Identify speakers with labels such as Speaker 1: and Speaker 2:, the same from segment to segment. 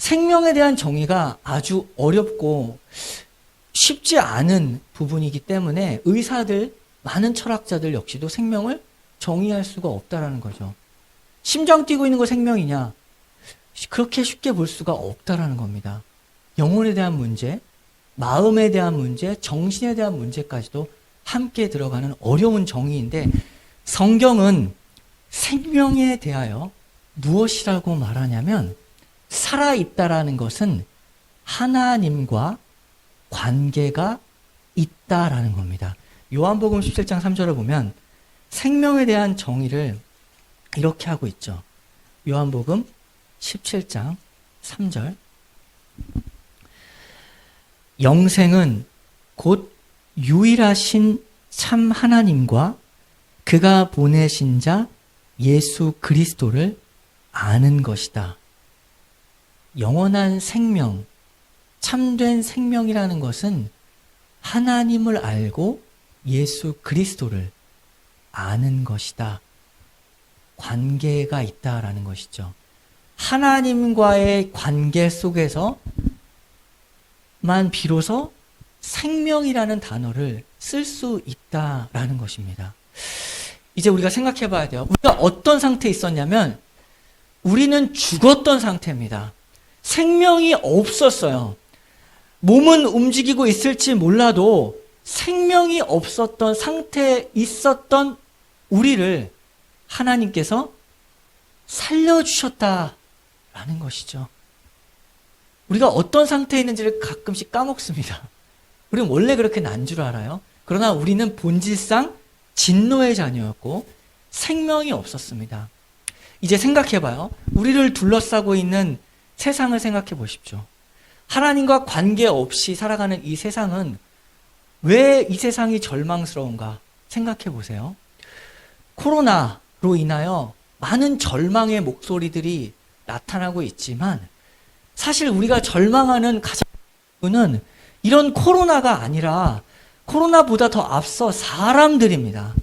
Speaker 1: 생명에 대한 정의가 아주 어렵고 쉽지 않은 부분이기 때문에 의사들, 많은 철학자들 역시도 생명을 정의할 수가 없다라는 거죠. 심장 뛰고 있는 거 생명이냐? 그렇게 쉽게 볼 수가 없다라는 겁니다. 영혼에 대한 문제, 마음에 대한 문제, 정신에 대한 문제까지도 함께 들어가는 어려운 정의인데 성경은 생명에 대하여 무엇이라고 말하냐면 살아있다라는 것은 하나님과 관계가 있다라는 겁니다. 요한복음 17장 3절을 보면 생명에 대한 정의를 이렇게 하고 있죠. 요한복음 17장 3절 영생은 곧 유일하신 참 하나님과 그가 보내신 자 예수 그리스도를 아는 것이다. 영원한 생명, 참된 생명이라는 것은 하나님을 알고 예수 그리스도를 아는 것이다. 관계가 있다라는 것이죠. 하나님과의 관계 속에서만 비로소 생명이라는 단어를 쓸 수 있다라는 것입니다. 이제 우리가 생각해 봐야 돼요. 우리가 어떤 상태에 있었냐면 우리는 죽었던 상태입니다. 생명이 없었어요. 몸은 움직이고 있을지 몰라도 생명이 없었던 상태에 있었던 우리를 하나님께서 살려주셨다라는 것이죠. 우리가 어떤 상태에 있는지를 가끔씩 까먹습니다. 우리는 원래 그렇게 난 줄 알아요. 그러나 우리는 본질상 진노의 자녀였고 생명이 없었습니다. 이제 생각해봐요. 우리를 둘러싸고 있는 세상을 생각해 보십시오. 하나님과 관계없이 살아가는 이 세상은 왜 이 세상이 절망스러운가 생각해 보세요. 코로나로 인하여 많은 절망의 목소리들이 나타나고 있지만 사실 우리가 절망하는 가장 큰 이유는 이런 코로나가 아니라 코로나보다 더 앞서 사람들입니다.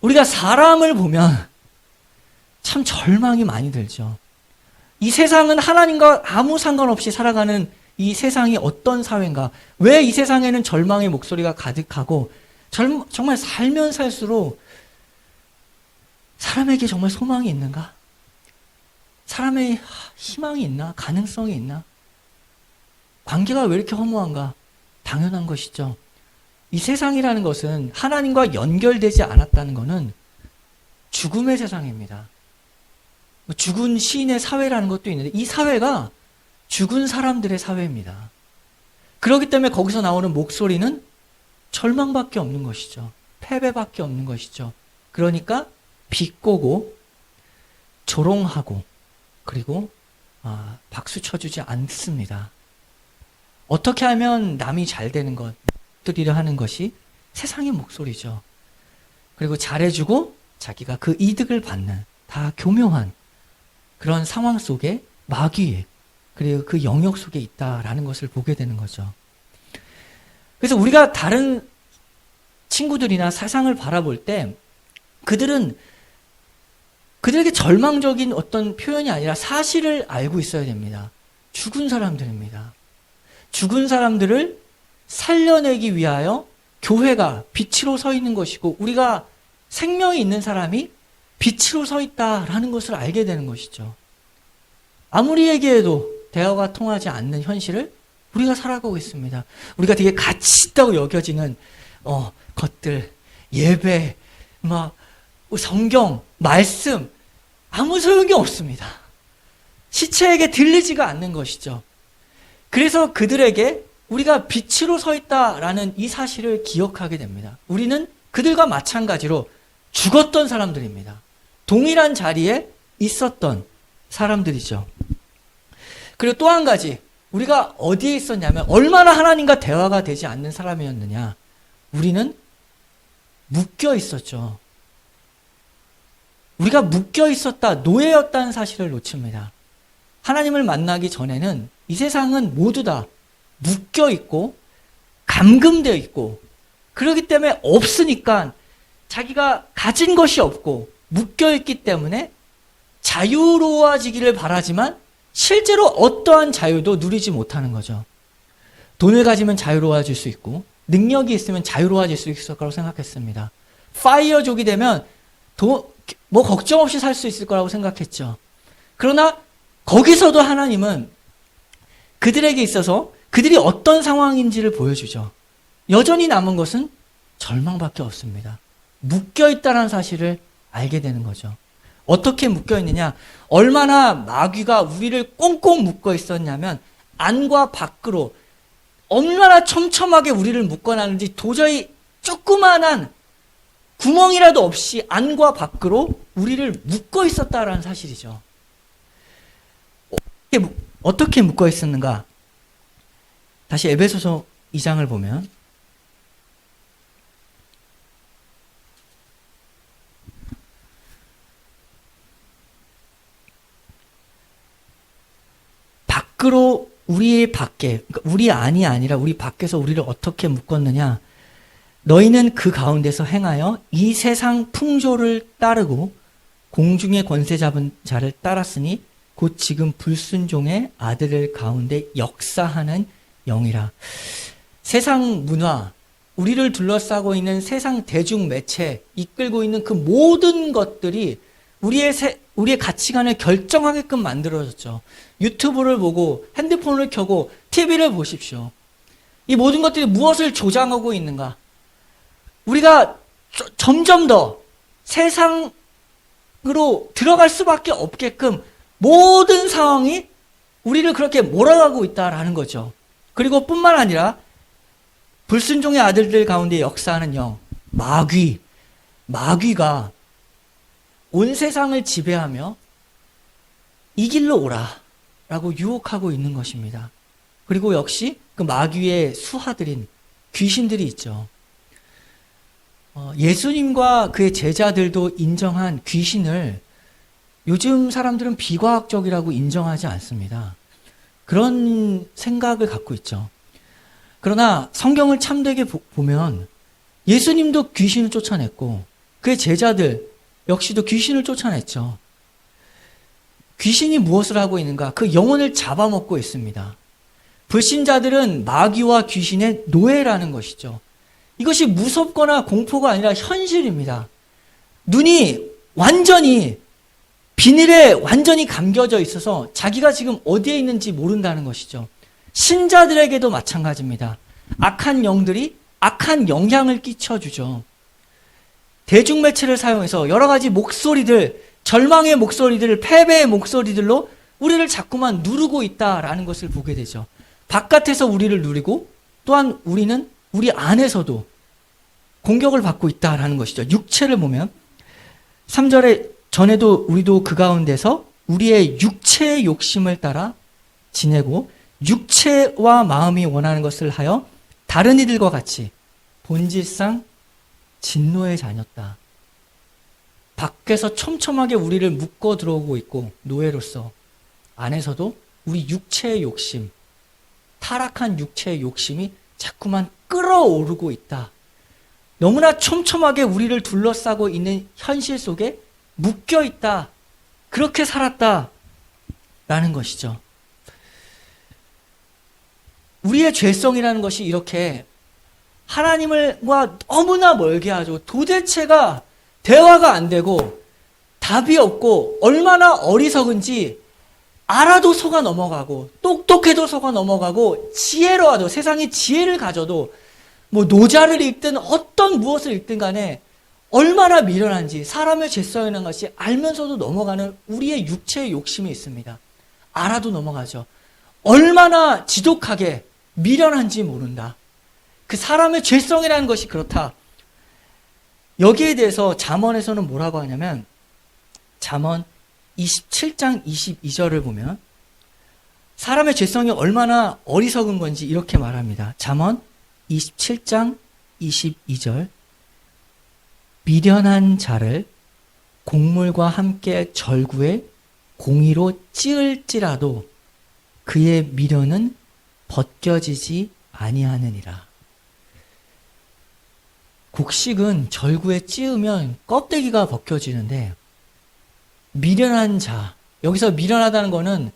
Speaker 1: 우리가 사람을 보면 참 절망이 많이 들죠. 이 세상은 하나님과 아무 상관없이 살아가는 이 세상이 어떤 사회인가? 왜 이 세상에는 절망의 목소리가 가득하고 정말 살면 살수록 사람에게 정말 소망이 있는가? 사람의 희망이 있나? 가능성이 있나? 관계가 왜 이렇게 허무한가? 당연한 것이죠. 이 세상이라는 것은 하나님과 연결되지 않았다는 것은 죽음의 세상입니다. 죽은 시인의 사회라는 것도 있는데 이 사회가 죽은 사람들의 사회입니다. 그렇기 때문에 거기서 나오는 목소리는 절망밖에 없는 것이죠. 패배밖에 없는 것이죠. 그러니까 비꼬고 조롱하고 그리고 박수 쳐주지 않습니다. 어떻게 하면 남이 잘 되는 것들이려 하는 것이 세상의 목소리죠. 그리고 잘해주고 자기가 그 이득을 받는 다 교묘한 그런 상황 속에 마귀에 그리고 그 영역 속에 있다라는 것을 보게 되는 거죠. 그래서 우리가 다른 친구들이나 세상을 바라볼 때 그들에게 절망적인 어떤 표현이 아니라 사실을 알고 있어야 됩니다. 죽은 사람들입니다. 죽은 사람들을 살려내기 위하여 교회가 빛으로 서 있는 것이고 우리가 생명이 있는 사람이 빛으로 서 있다라는 것을 알게 되는 것이죠. 아무리 얘기해도 대화가 통하지 않는 현실을 우리가 살아가고 있습니다. 우리가 되게 가치 있다고 여겨지는 것들, 예배, 성경, 말씀 아무 소용이 없습니다. 시체에게 들리지가 않는 것이죠. 그래서 그들에게 우리가 빛으로 서 있다라는 이 사실을 기억하게 됩니다. 우리는 그들과 마찬가지로 죽었던 사람들입니다. 동일한 자리에 있었던 사람들이죠. 그리고 또 한 가지, 우리가 어디에 있었냐면 얼마나 하나님과 대화가 되지 않는 사람이었느냐. 우리는 묶여 있었죠. 우리가 묶여 있었다, 노예였다는 사실을 놓칩니다. 하나님을 만나기 전에는 이 세상은 모두 다 묶여 있고 감금되어 있고 그렇기 때문에 없으니까 자기가 가진 것이 없고 묶여 있기 때문에 자유로워지기를 바라지만 실제로 어떠한 자유도 누리지 못하는 거죠. 돈을 가지면 자유로워질 수 있고 능력이 있으면 자유로워질 수 있을 거라고 생각했습니다. 파이어족이 되면 뭐 걱정 없이 살 수 있을 거라고 생각했죠. 그러나 거기서도 하나님은 그들에게 있어서 그들이 어떤 상황인지를 보여주죠. 여전히 남은 것은 절망밖에 없습니다. 묶여있다는 사실을 알게 되는 거죠. 어떻게 묶여있느냐? 얼마나 마귀가 우리를 꽁꽁 묶어 있었냐면 안과 밖으로 얼마나 촘촘하게 우리를 묶어놨는지 도저히 조그만한 구멍이라도 없이 안과 밖으로 우리를 묶어 있었다라는 사실이죠. 어떻게 묶어 있었는가? 다시 에베소서 2장을 보면 밖으로 우리 밖에, 그러니까 우리 안이 아니라 우리 밖에서 우리를 어떻게 묶었느냐? 너희는 그 가운데서 행하여 이 세상 풍조를 따르고 공중의 권세 잡은 자를 따랐으니 곧 지금 불순종의 아들을 가운데 역사하는 영이라. 세상 문화, 우리를 둘러싸고 있는 세상 대중 매체, 이끌고 있는 그 모든 것들이 우리의 가치관을 결정하게끔 만들어졌죠. 유튜브를 보고 핸드폰을 켜고 TV를 보십시오. 이 모든 것들이 무엇을 조장하고 있는가? 우리가 점점 더 세상으로 들어갈 수밖에 없게끔 모든 상황이 우리를 그렇게 몰아가고 있다라는 거죠. 그리고 뿐만 아니라 불순종의 아들들 가운데 역사하는 영, 마귀가 온 세상을 지배하며 이 길로 오라 라고 유혹하고 있는 것입니다. 그리고 역시 그 마귀의 수하들인 귀신들이 있죠. 예수님과 그의 제자들도 인정한 귀신을 요즘 사람들은 비과학적이라고 인정하지 않습니다. 그런 생각을 갖고 있죠. 그러나 성경을 참되게 보면 예수님도 귀신을 쫓아냈고 그의 제자들 역시도 귀신을 쫓아냈죠. 귀신이 무엇을 하고 있는가? 그 영혼을 잡아먹고 있습니다. 불신자들은 마귀와 귀신의 노예라는 것이죠. 이것이 무섭거나 공포가 아니라 현실입니다. 눈이 완전히 비닐에 완전히 감겨져 있어서 자기가 지금 어디에 있는지 모른다는 것이죠. 신자들에게도 마찬가지입니다. 악한 영들이 악한 영향을 끼쳐주죠. 대중매체를 사용해서 여러 가지 목소리들, 절망의 목소리들, 패배의 목소리들로 우리를 자꾸만 누르고 있다라는 것을 보게 되죠. 바깥에서 우리를 누리고 또한 우리는 우리 안에서도 공격을 받고 있다라는 것이죠. 육체를 보면 3절에 전에도 우리도 그 가운데서 우리의 육체의 욕심을 따라 지내고 육체와 마음이 원하는 것을 하여 다른 이들과 같이 본질상 진노의 자녀다. 밖에서 촘촘하게 우리를 묶어 들어오고 있고 노예로서 안에서도 우리 육체의 욕심, 타락한 육체의 욕심이 자꾸만 끌어오르고 있다. 너무나 촘촘하게 우리를 둘러싸고 있는 현실 속에 묶여 있다. 그렇게 살았다. 라는 것이죠. 우리의 죄성이라는 것이 이렇게 하나님과 너무나 멀게 하죠. 도대체가 대화가 안 되고 답이 없고 얼마나 어리석은지 알아도 속아 넘어가고 똑똑해도 속아 넘어가고 지혜로워도 세상에 지혜를 가져도 뭐 노자를 읽든 어떤 무엇을 읽든 간에 얼마나 미련한지 사람의 죄성이라는 것이 알면서도 넘어가는 우리의 육체의 욕심이 있습니다. 알아도 넘어가죠. 얼마나 지독하게 미련한지 모른다. 그 사람의 죄성이라는 것이 그렇다. 여기에 대해서 잠언에서는 뭐라고 하냐면 잠언 27장 22절을 보면 사람의 죄성이 얼마나 어리석은 건지 이렇게 말합니다. 잠언 27장 22절 미련한 자를 곡물과 함께 절구에 공의로 찌을지라도 그의 미련은 벗겨지지 아니하느니라. 곡식은 절구에 찌으면 껍데기가 벗겨지는데 미련한 자, 여기서 미련하다는 거는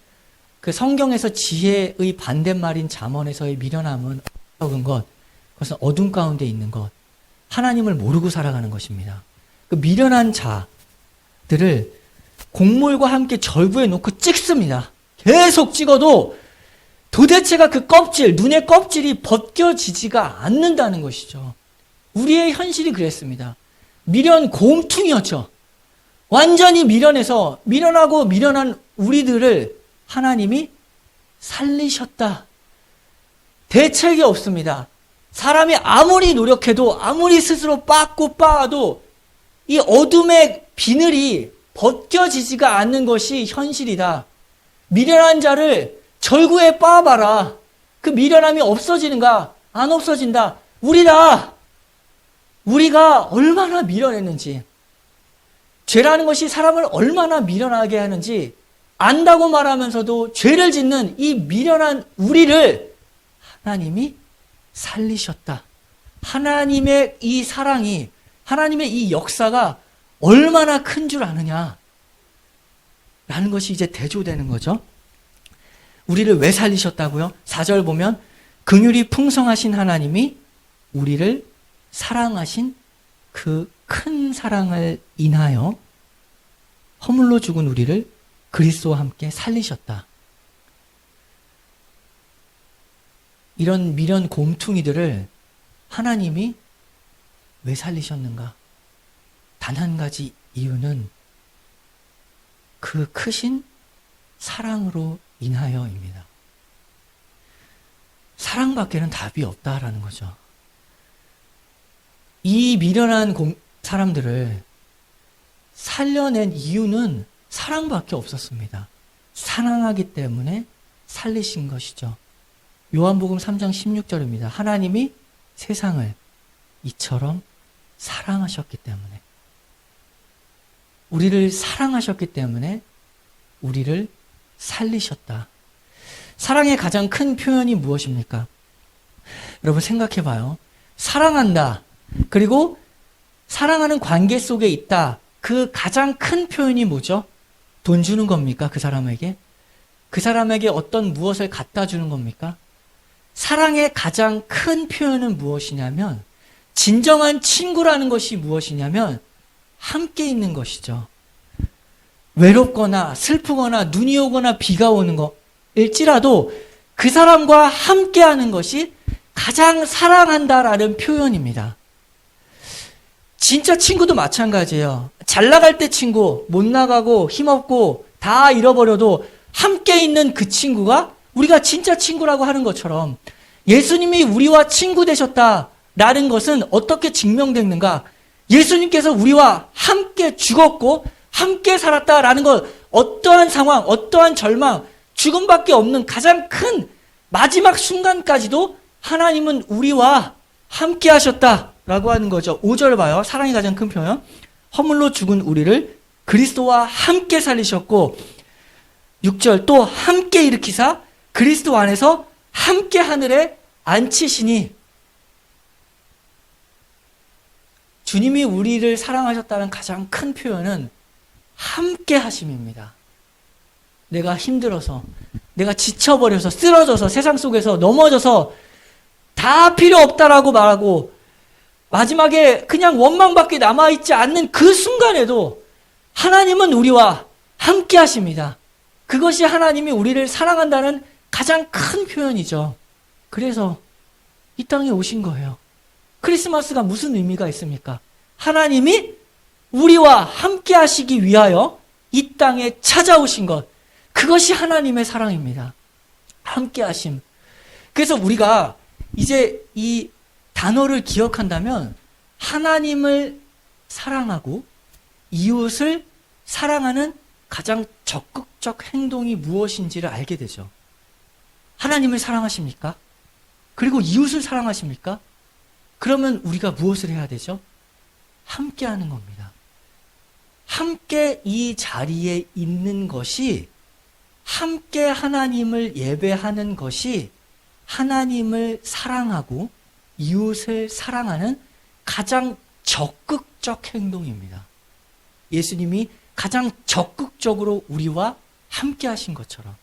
Speaker 1: 그 성경에서 지혜의 반대말인 잠언에서의 미련함은 적은 것, 그것은 어둠 가운데 있는 것, 하나님을 모르고 살아가는 것입니다. 그 미련한 자들을 곡물과 함께 절구에 놓고 찍습니다. 계속 찍어도 도대체가 그 껍질, 눈의 껍질이 벗겨지지가 않는다는 것이죠. 우리의 현실이 그랬습니다. 미련 곰퉁이였죠. 완전히 미련해서 미련하고 미련한 우리들을 하나님이 살리셨다. 대책이 없습니다. 사람이 아무리 노력해도 아무리 스스로 빻고 빻아도 이 어둠의 비늘이 벗겨지지가 않는 것이 현실이다. 미련한 자를 절구에 빻아봐라. 그 미련함이 없어지는가? 안 없어진다. 우리가 얼마나 미련했는지, 죄라는 것이 사람을 얼마나 미련하게 하는지 안다고 말하면서도 죄를 짓는 이 미련한 우리를 하나님이 살리셨다. 하나님의 이 사랑이, 하나님의 이 역사가 얼마나 큰 줄 아느냐 라는 것이 이제 대조되는 거죠. 우리를 왜 살리셨다고요? 4절 보면 긍휼이 풍성하신 하나님이 우리를 사랑하신 그 큰 사랑을 인하여 허물로 죽은 우리를 그리스도와 함께 살리셨다. 이런 미련 곰퉁이들을 하나님이 왜 살리셨는가? 단 한 가지 이유는 그 크신 사랑으로 인하여입니다. 사랑밖에는 답이 없다라는 거죠. 이 미련한 사람들을 살려낸 이유는 사랑밖에 없었습니다. 사랑하기 때문에 살리신 것이죠. 요한복음 3장 16절입니다. 하나님이 세상을 이처럼 사랑하셨기 때문에, 우리를 사랑하셨기 때문에 우리를 살리셨다. 사랑의 가장 큰 표현이 무엇입니까? 여러분 생각해 봐요. 사랑한다. 그리고 사랑하는 관계 속에 있다. 그 가장 큰 표현이 뭐죠? 돈 주는 겁니까? 그 사람에게? 그 사람에게 어떤 무엇을 갖다 주는 겁니까? 사랑의 가장 큰 표현은 무엇이냐면, 진정한 친구라는 것이 무엇이냐면 함께 있는 것이죠. 외롭거나 슬프거나 눈이 오거나 비가 오는 것일지라도 그 사람과 함께하는 것이 가장 사랑한다라는 표현입니다. 진짜 친구도 마찬가지예요. 잘 나갈 때 친구, 못 나가고 힘없고 다 잃어버려도 함께 있는 그 친구가 우리가 진짜 친구라고 하는 것처럼, 예수님이 우리와 친구 되셨다라는 것은 어떻게 증명됐는가? 예수님께서 우리와 함께 죽었고 함께 살았다라는 것, 어떠한 상황, 어떠한 절망, 죽음밖에 없는 가장 큰 마지막 순간까지도 하나님은 우리와 함께 하셨다라고 하는 거죠. 5절 봐요. 사랑이 가장 큰 표현. 허물로 죽은 우리를 그리스도와 함께 살리셨고, 6절 또 함께 일으키사 그리스도 안에서 함께 하늘에 앉히시니. 주님이 우리를 사랑하셨다는 가장 큰 표현은 함께 하심입니다. 내가 힘들어서, 내가 지쳐버려서, 쓰러져서, 세상 속에서 넘어져서 다 필요 없다라고 말하고 마지막에 그냥 원망밖에 남아있지 않는 그 순간에도 하나님은 우리와 함께 하십니다. 그것이 하나님이 우리를 사랑한다는 가장 큰 표현이죠. 그래서 이 땅에 오신 거예요. 크리스마스가 무슨 의미가 있습니까? 하나님이 우리와 함께 하시기 위하여 이 땅에 찾아오신 것, 그것이 하나님의 사랑입니다. 함께 하심. 그래서 우리가 이제 이 단어를 기억한다면 하나님을 사랑하고 이웃을 사랑하는 가장 적극적 행동이 무엇인지를 알게 되죠. 하나님을 사랑하십니까? 그리고 이웃을 사랑하십니까? 그러면 우리가 무엇을 해야 되죠? 함께 하는 겁니다. 함께 이 자리에 있는 것이, 함께 하나님을 예배하는 것이 하나님을 사랑하고 이웃을 사랑하는 가장 적극적 행동입니다. 예수님이 가장 적극적으로 우리와 함께 하신 것처럼.